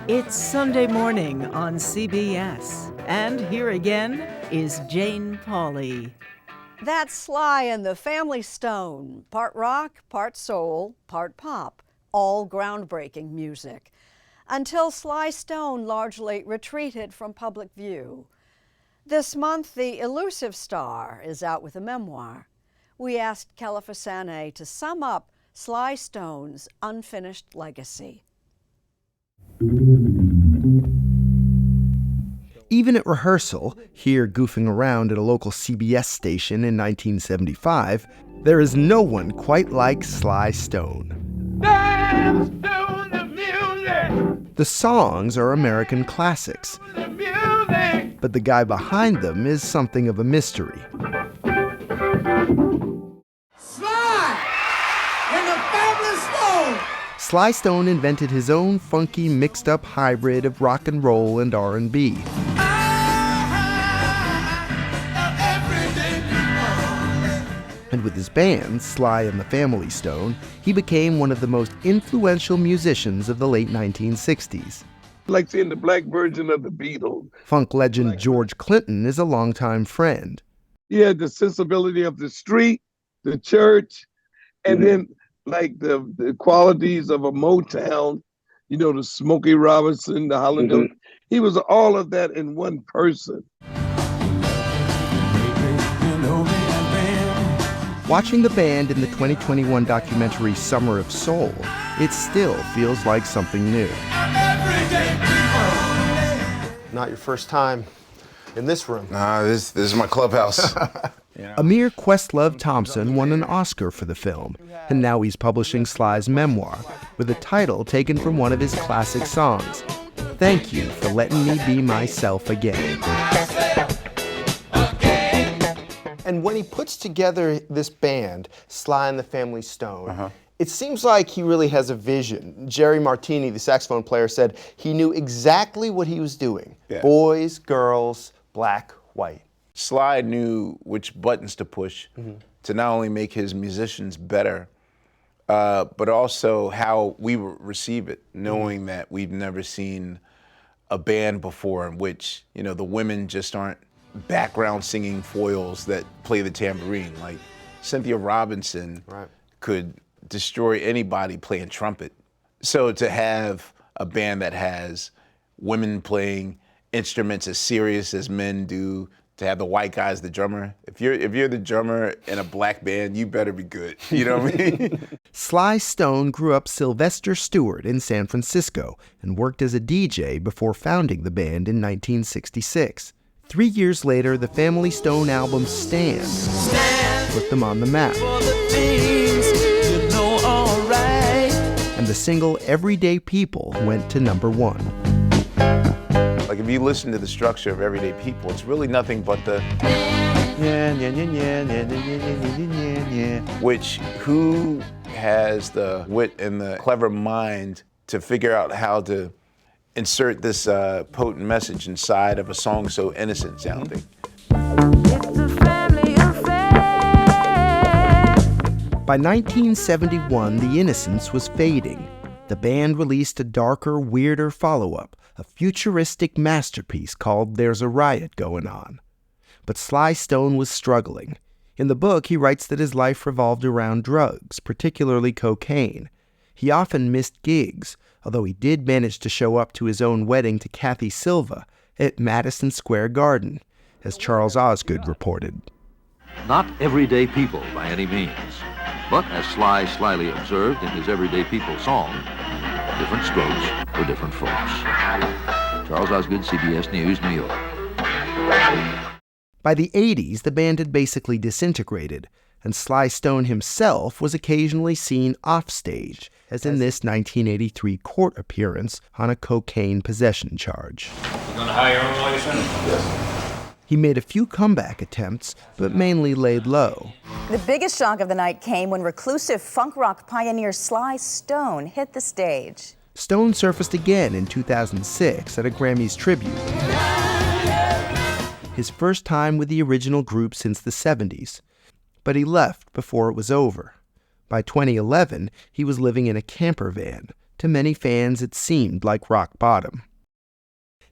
It's Sunday morning on CBS, and here again is Jane Pauley. That's Sly and the Family Stone, part rock, part soul, part pop, all groundbreaking music, until Sly Stone largely retreated from public view. This month, the elusive star is out with a memoir. We asked Kelefa Sanneh to sum up Sly Stone's unfinished legacy. Even at rehearsal, here goofing around at a local CBS station in 1975, there is no one quite like Sly Stone. Dance to the music. The songs are American classics, The music. but the guy behind them is something of a mystery. Sly and the Family Stone. Sly Stone invented his own funky, mixed-up hybrid of rock and roll and R&B. And with his band, Sly and the Family Stone, he became one of the most influential musicians of the late 1960s. Like seeing the black version of the Beatles. Funk legend George Clinton is a longtime friend. He had the sensibility of the street, the church, and then like the qualities of a Motown, you know, the Smokey Robinson, the Holland Oak. He was all of that in one person. Watching the band in the 2021 documentary Summer of Soul, it still feels like something new. Not your first time in this room. Nah, this is my clubhouse. Amir Questlove Thompson won an Oscar for the film, and now he's publishing Sly's memoir, with a title taken from one of his classic songs, "Thank You for Letting Me Be Myself Again." And when he puts together this band, Sly and the Family Stone, it seems like he really has a vision. Jerry Martini, the saxophone player, said he knew exactly what he was doing. Yeah. Boys, girls, black, white. Sly knew which buttons to push to not only make his musicians better, but also how we receive it, knowing that we've never seen a band before in which, you know, the women just aren't background singing foils that play the tambourine. Like Cynthia Robinson could destroy anybody playing trumpet. So to have a band that has women playing instruments as serious as men do, to have the white guy as the drummer, if you're the drummer in a black band, you better be good. You know what I mean? Sly Stone grew up Sylvester Stewart in San Francisco and worked as a DJ before founding the band in 1966. 3 years later, the Family Stone album Stand put them on the map. And the single Everyday People went to number 1. Like if you listen to the structure of Everyday People, it's really nothing but the which who has the wit and the clever mind to figure out how to insert this potent message inside of a song so innocent sounding. By 1971, the innocence was fading. The band released a darker, weirder follow-up, a futuristic masterpiece called There's a Riot Going On. But Sly Stone was struggling. In the book, he writes that his life revolved around drugs, particularly cocaine. He often missed gigs, although he did manage to show up to his own wedding to Kathy Silva at Madison Square Garden, as Charles Osgood reported. Not everyday people by any means, but as Sly slyly observed in his Everyday People song, different strokes for different folks. Charles Osgood, CBS News, New York. By the 80s, the band had basically disintegrated, and Sly Stone himself was occasionally seen offstage, as in this 1983 court appearance on a cocaine possession charge. You gonna hire your own lawyer, son? Yes. He made a few comeback attempts, but mainly laid low. The biggest shock of the night came when reclusive funk rock pioneer Sly Stone hit the stage. Stone surfaced again in 2006 at a Grammys tribute. His first time with the original group since the 70s. But he left before it was over. By 2011, he was living in a camper van, To many fans, it seemed like rock bottom.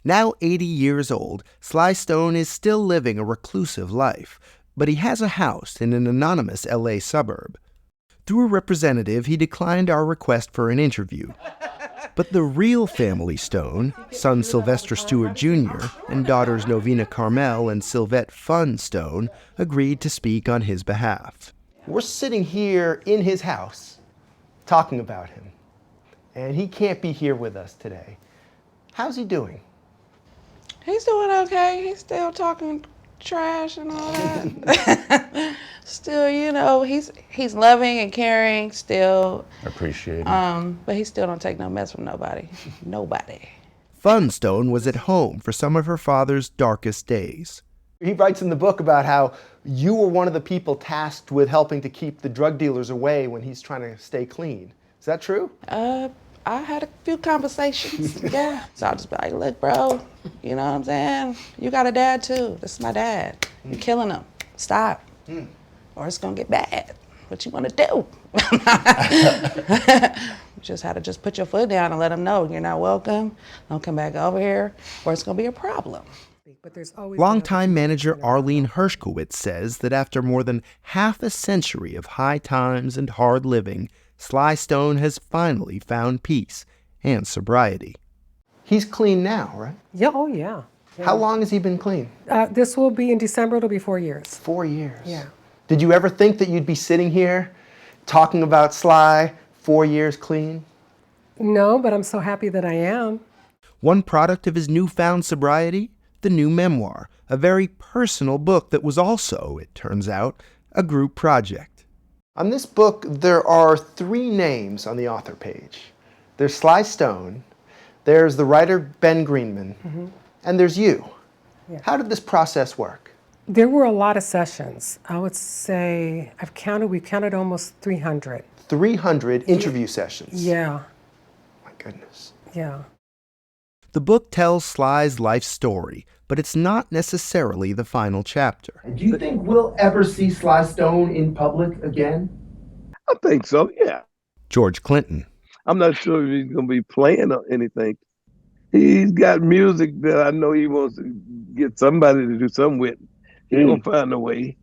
Now 80 years old, Sly Stone is still living a reclusive life, but he has a house in an anonymous LA suburb. Through a representative, he declined our request for an interview. But the real family Stone, son Sylvester Stewart Jr. and daughters Novena Carmel and Sylvette Fun Stone, agreed to speak on his behalf. We're sitting here in his house talking about him, and he can't be here with us today. How's he doing? He's doing okay. He's still talking trash and all that. Still, you know, he's loving and caring still. Appreciate it. But he still don't take no mess from nobody. Nobody. Fun Stone was at home for some of her father's darkest days. He writes in the book about how you were one of the people tasked with helping to keep the drug dealers away when he's trying to stay clean. Is that true? I had a few conversations, yeah. So I'll just be like, look, bro, you know what I'm saying? You got a dad too. This is my dad. You're killing him. Stop. Or it's gonna get bad. What you wanna do? You just had to just put your foot down and let him know you're not welcome. Don't come back over here, or it's gonna be a problem. Longtime manager Arlene Hershkowitz says that after more than half a century of high times and hard living, Sly Stone has finally found peace and sobriety. He's clean now, right? Yeah, oh yeah. How long has he been clean? This will be in December, it'll be 4 years. 4 years? Yeah. Did you ever think that you'd be sitting here talking about Sly 4 years clean? No, but I'm so happy that I am. One product of his newfound sobriety? The new memoir, a very personal book that was also, it turns out, a group project. On this book, there are 3 names on the author page. There's Sly Stone, there's the writer Ben Greenman, and there's you. Yeah. How did this process work? There were a lot of sessions. I would say, we've counted almost 300. 300 interview sessions? Yeah. My goodness. Yeah. The book tells Sly's life story, but it's not necessarily the final chapter. Do you think we'll ever see Sly Stone in public again? I think so, yeah. George Clinton. I'm not sure if he's going to be playing or anything. He's got music that I know he wants to get somebody to do something with. He's going to find a way.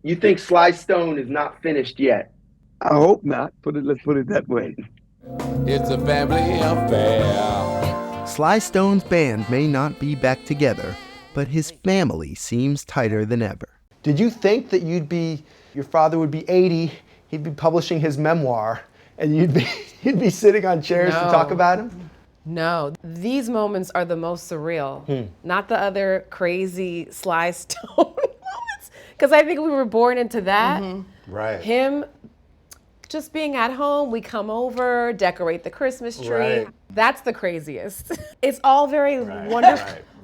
You think Sly Stone is not finished yet? I hope not. Let's put it that way. It's a family affair. Sly Stone's band may not be back together, but his family seems tighter than ever. Did you think that your father would be 80, he'd be publishing his memoir, and you'd be sitting on chairs to talk about him? No, these moments are the most surreal, not the other crazy Sly Stone moments, because I think we were born into that. Right. Him just being at home, we come over, decorate the Christmas tree. Right. That's the craziest. It's all very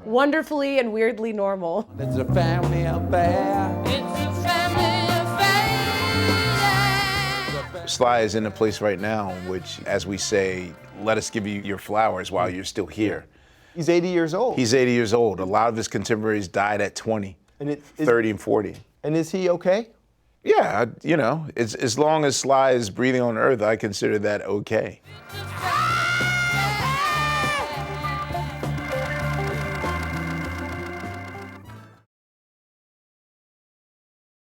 wonderfully and weirdly normal. It's a family affair. It's a family affair. Sly is in a place right now which, as we say, let us give you your flowers while you're still here. He's 80 years old. He's 80 years old. A lot of his contemporaries died at 20, 30 and 40. And is he okay? Yeah, you know, as long as Sly is breathing on earth, I consider that okay.